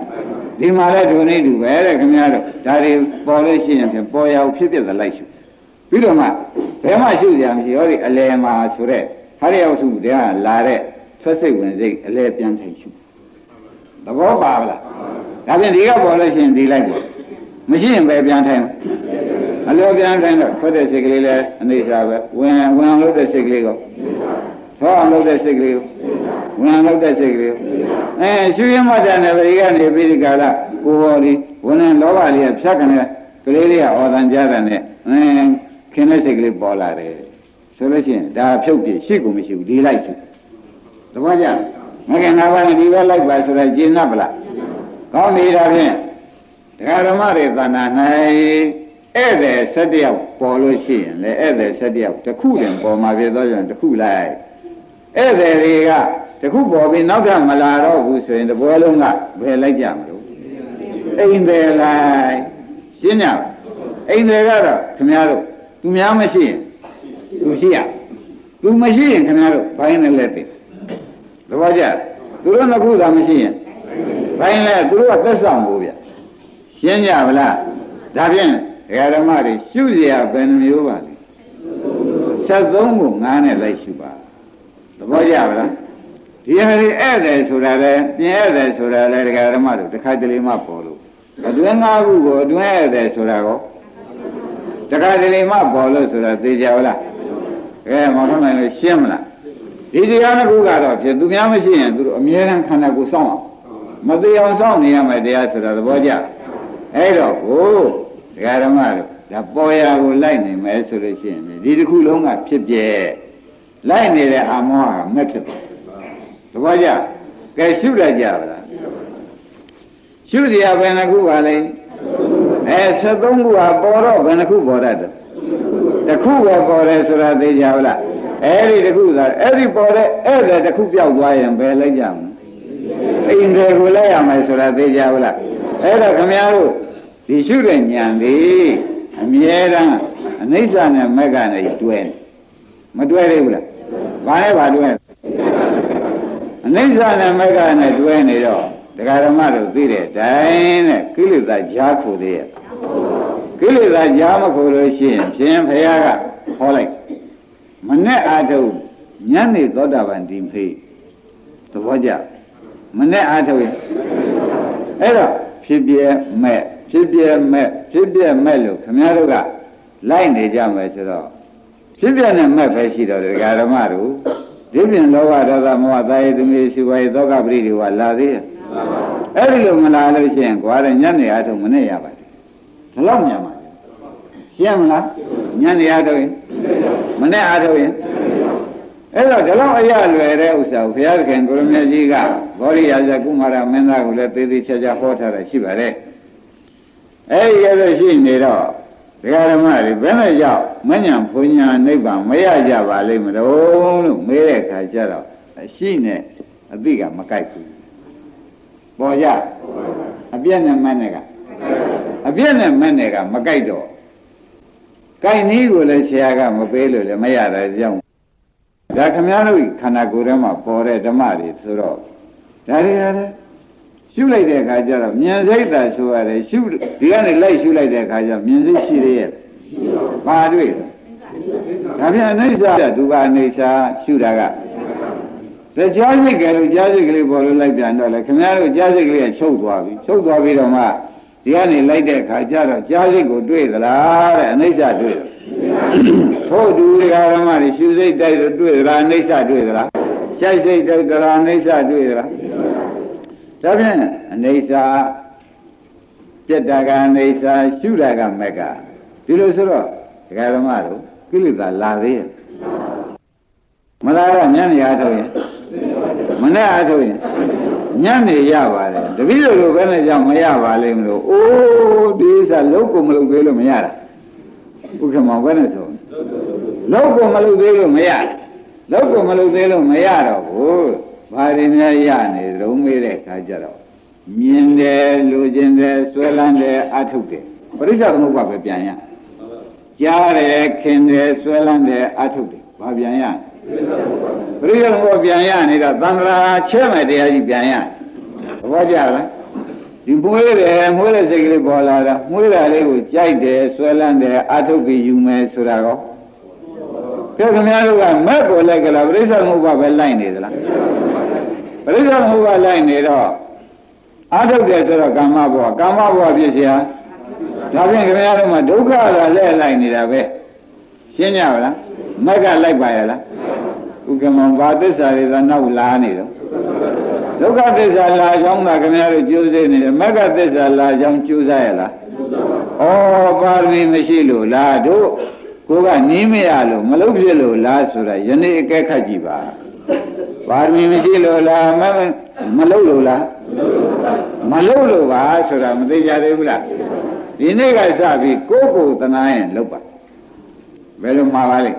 ဒီမှာလဲဒုနေတူပဲတဲ့ခင်ဗျားတို့ဒါတွေပေါ်လို့ရှိရင်ပေါ်ရအောင်ဖြစ်ဖြစ်သလိုက်ရှုပြီးတော့မှဘယ်မှရှုကြရမရှိဟောဒီအလဲမှာဆိုတဲ့ဟာရရောက်စုတရားလာတဲ့ဆွစိတ်ဝင်စိတ်အလဲပြန်ထိုင်ရှုသဘောပါလားဒါဖြင့်ဒီကပေါ်လို့ရှိရင်ဒီလိုက်ပေါ့မရှိရင်ပဲပြန်ထိုင်အလဲပြန်ထိုင်တော့ထွက်တဲ့စိတ်ကလေးလဲအနေစားပဲဝင်အောင်လုပ်တဲ့စိတ်ကလေးကိုထောအောင်လုပ်တဲ့စိတ်ကလေးကိုဝင်အောင်လုပ်တဲ့စိတ်ကလေးကိုရှုရမှတ်တဲ့နေပရိကနေပြီးဒီကလာကိုဟောဒီဝင်လောဘလေးကဖြတ်ကနေကလေးလေးကဩဇံကြားတယ်နဲ့ခင်းတဲ့စိတ်ကလေးပေါ်လာတယ်ဆိုလို့ရှိရင်ဒါဖြုတ်ပြရှိကုန်မရှိဘူးဒီလိုက်ရှုသဘောကျမကင်နာပါနဲ့ဒီဘက်လိုက်ပါဆိုတော့ကျင့်납လားကောင်းနေတာဖြင့်တရားဓမ္မတွေသဏ္ဍာန်၌ဧည့်သည်7ယောက်ပေါ်လို့ရှိရင်လေဧည့်သည်7ယောက်တစ်ခုတည်းပေါ်မှာဖြစ်သောကြောင့်တစ်ခုလိုက်ဧည့်သည်တွေကတစ်ခုပေါ်ပြီးနောက်ထပ်မလာတော့ဘူးဆိုရင်တဘောလုံးကဘယ်လိုက်ကြမလို့အိမ်တယ်လိုက်ရှင်းကြပါအိမ်တယ်ကတော့ခင်ဗျားတို့သူများမရှိရင်သူရှိရသူမရှိရင်ခင်ဗျားတို့ဘိုင်းနဲ့လက်သိသဘောကျသူတို့နှစ်ခုသာမရှိရင်ဘိုင်းနဲ့သူတို့ကသက်ဆောင်ဘူးဗျရှင်းကြပါလားဒါဖြင့်ဓမ္မတွေရှုစရာဘယ်နှမျိုးပါလဲ73ကို9နဲ့လိုက်ရှုပါသဘောကျပါလားဒီဟာတွေဧည့်သည်ဆိုတာလဲပြင်ဧည့်သည်ဆိုတာလဲဓမ္မတို့တစ်ခါတလေမှပေါ်လို့အတွင်း၅ခုကိုအတွင်းဧည့်သည်ဆိုတာကိုတခါတလေမှပေါ်လို့ဆိုတာသိကြပါလားမဟုတ်နိုင်လို့ရှင်းမလားဒီတရားတစ်ခုကတော့ဖြစ်သူများမရှိရင်သူတို့အမြဲတမ်းခန္ဓာကိုယ်စောင့်အောင်မသိအောင်စောင့်နေရမယ်တရားဆိုတာသဘောကျအဲ့တော့ကိုဓမ္မတို့ဒါပေါ်ရာကိုလိုက်နေမယ်ဆိုလို့ရှိရင်ဒီတစ်ခုလုံးကဖြစ်ပြဲလိုက်နေတဲ့အာမောဟကမက်ဖြစ်တယ်သဘောကျကဲရှုရကြပါလားရှုစရာဘယ်နှခုပါလဲ73ခုဟာပေါ်တော့ဘယ်နှခုပေါ်တတ်တယ်တစ်ခုပဲပေါ်တယ်ဆိုတာသိကြပါလားအဲ့ဒီတစ်ခုသာအဲ့ဒီပေါ်တဲ့အဲ့ဒါတစ်ခုပြောက်သွားရင်ဘယ်လိုက်ကြမလဲအိမ်တွေကိုလိုက်ရမယ်ဆိုတာသိကြပါလားအဲ့တော့ခမည်းတော်ဒီရှုတဲ့ဉာဏ်သည်အမြဲတမ်းအနိစ္စနဲ့မက္ခနဲ့တွဲမတွဲသေးဘူးလားဘာနဲ့ဘာတွဲအနိစ္စနဲ့မက္ခနဲ့တွဲနေတော့တရားဓမ္မတို့သိတဲ့တိုင်းနဲ့ကိလေသာကြားခိုသေးရဲ့ကိလေသာကြားမခိုလို့ရှိရင်ဖြင့်ဘုရားကဟောလိုက်မနဲ့အာထုညနေသောတာပန်ဒီဖေးသဘောကျမနဲ့အာထုအဲ့တော့ဖြစ်ပြဲမဲ့ဖြစ်ပြဲမဲ့ဖြစ်ပြဲမဲ့လို့ခင်ဗျားတို့ကလိုက်နေကြမယ်ဆိုတော့ဖြစ်ပြဲနဲ့မဲ့ပဲရှိတော့တရားဓမ္မတို့ဒီပြင်လောဘဒေါသမောဟသာယသူမျိုးရှိပါရဲ့သောကပရိဒီဝလာသေးရဲ့အဲ့ဒီလိုမလာလို့ရှိရင်ကွာတဲ့ညနေအားထုတ်မနဲ့ရပါတယ်ဒီလောက်မြန်ပါရှင်းမလားညနေအားထုတ်ရင်မနဲ့အားထုတ်ရင်အဲ့တော့ဒီလောက်အရလွယ်တဲ့ဥစ္စာကိုဘုရားသခင်ကိုရမကြီးကဂေါရိယာဇကုမာရမင်းသားကိုလည်းသေသေးချာချာဟောထားတာရှိပါတယ်အဲ့ဒီရလို့ရှိနေတော့ဒကာဓမ္မတွေဘယ်နဲ့ကြောင့်မဉ္ဇဉ်ဘုံညာနိဗ္ဗာန်မရကြပါလိမ့်မလို့လို့မေးတဲ့အခါကျတော့အရှိနဲ့အသိကမကိုက်ဘူးပေါ်ကြအပြည့်နဲ့မနဲ့ကအပြည့်နဲ့မနဲ့ကမကိုက်တော့ကိုက်နည်းကိုလည်းဆရာကမပေးလို့လည်းမရတာကြောင့်ဒါခမည်းတော်ခန္ဓာကိုယ်ထဲမှာပေါ်တဲ့ဓမ္မတွေဆိုတော့ဒါတွေလည်းရှုလိုက်တဲ့အခါကျတော့မြင်စိတ်သာဆိုရတယ်ရှုဒီကနေလိုက်ရှုလိုက်တဲ့အခါကျမြင်စိတ်ရှိသေးရဲ့ပါတွေ့ဒါပြန်အနိစ္စဒုက္ခအနိစ္စရှုတာကကြားစိတ်ကလေးကြားစိတ်ကလေးပေါ်လို့လိုက်ပြန်တော့လေခင်ဗျားတို့ကြားစိတ်ကလေးကချုပ်သွားပြီချုပ်သွားပြီးတော့မှဒီကနေလိုက်တဲ့အခါကျတော့ကြားစိတ်ကိုတွေ့သလားတဲ့အနိစ္စတွေ့တယ်ထို့တူဓမ္မတွေရှုစိတ်တိုက်တွေ့သလားအနိစ္စတွေ့သလား ကြိုက်စိတ်ကြိုက်ကြလားအိဋ္ဌတွေ့လားဒါဖြင့်အိဋ္ဌပြက်တာကအိဋ္ဌရှုတာကမက်ကဒီလိုဆိုတော့ဒကာဓမ္မတို့ကိလေသာလာသေးရဲ့မလာတော့ညနေအားထုတ်ရင်မနဲ့အားထုတ်ရင်ညနေရပါတယ်တပည့်တော်လိုပဲနဲ့ကြောင့်မရပါလိမ့်မလို့အိုးဒီဥစ္စာလုံးကိုမလုပ်သေးလို့မရတာဥက္ကမောပဲနဲ့ဆိုလုံးကိုမလုပ်သေးလို့မရလုံးကိုမလုပ်သေးလို့မရတော့ဘူးဘာတွေများရနေသလုံးမေးတဲ့ခါကျတော့မြင်တယ်လူချင်းတယ်ဆွဲလန်းတယ်အထုတ်တယ်ပရိစ္ဆေသမုပ္ပါပဲပြန်ရကြားတယ်ခင်တယ်ဆွဲလန်းတယ်အထုတ်တယ်ဘာပြန်ရပရိစ္ဆေသမုပ္ပါပြန်ရနေတော့သံဃာချဲ့မဲ့တရားကြီးပြန်ရသဘောကျလားဒီမွေးတယ်မွေးတဲ့စိတ်ကလေးပေါ်လာတာမွေးတာလေးကိုကြိုက်တယ်ဆွဲလန်းတယ်အထုတ်ပြီးယူမယ်ဆိုတာကောကဲခင်ဗျားတို့ကမဲ့ကိုလိုက်ကလားပရိစ္ဆေသမုပ္ပါပဲလိုက်နေသလားပရိစ္ဆေသမုပ္ပါလိုက်နေတော့အထုတ်တယ်ဆိုတော့ကာမဘဝဖြစ်เสียဒါဖြင့်ခင်ဗျားတို့မှာဒုက္ခလာလဲလိုက်နေတာပဲရှင်းကြပါလားမက်ကလိုက်ပါရဲ့လားဥက္ကမောဘာသစ္စာတွေသာနောက်လာနေတော့ဒုက္ခသစ္စာလာကြောင်းကခင်ဗျားတို့ကြိုးစားနေတယ်မက်ကသစ္စာလာကြောင်းကြိုးစားရလားဩပါရမီမရှိလို့လားတို့ကိုကနီးမရလို့မလုပ်ဖြစ်လို့လားဆိုတာယနေ့အကဲခတ်ကြည့်ပါပါရမီမရှိလို့လားမလုပ်လို့လားမလုပ်လို့ပါဆိုတာမသိကြသေးဘူးလားဒီနေ့ကစပြီးကိုယ်ကိုယ်တနာရင်လုပ်ပါဘယ်လိုမှာပါလဲ